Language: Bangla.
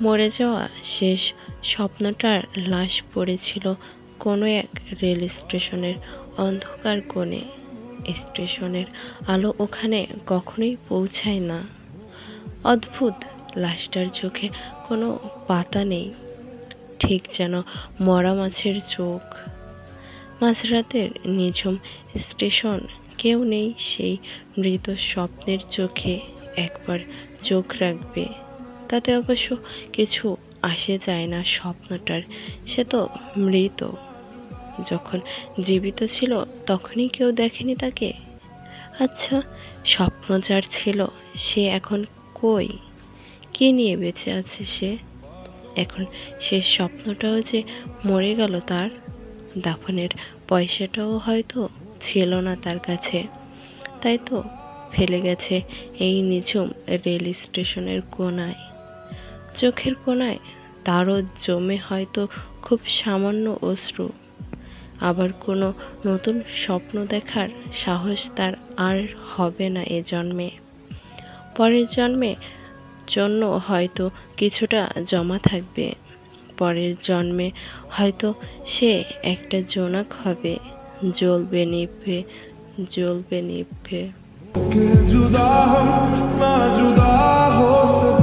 মরে যাওয়া শেষ স্বপ্নটার লাশ পড়েছিল কোনো এক রেল স্টেশনের অন্ধকার কোণে। স্টেশনের আলো ওখানে কখনোই পৌঁছায় না। অদ্ভুত, লাশটার চোখে কোনো পাতা নেই, ঠিক যেন মরা মাছের চোখ। মাঝরাতের নিঝুম স্টেশন, কেউ নেই সেই মৃত স্বপ্নের চোখে একবার চোখ রাখবে। তাতে অবশ্য কিছু আসে যায় না স্বপ্নটার, সে তো মৃত। যখন জীবিত ছিল তখনই কেউ দেখেনি তাকে। আচ্ছা, স্বপ্ন যার ছিল সে এখন কই? কি নিয়ে বেঁচে আছে সে? এখন শেষ স্বপ্নটাও যে মরে গেল তার, দাফনের পয়সাটাও হয়তো ছিল না তার কাছে, তাই তো ফেলে গেছে এই নিঝুম রেল স্টেশনের কোণায়। চোখের কোণায় তারও জমে হয়তো খুব সামান্য অশ্রু। আবার কোনো নতুন স্বপ্ন দেখার সাহস তার আর হবে না এ জন্মে। পরের জন্মে জন্য হয়তো কিছুটা জমা থাকবে। পরের জন্মে হয়তো সে একটা জোনাক হবে, জ্বলবে নিভবে, জ্বলবে নিভবে। जुदा हम ना जुदा हो सकते।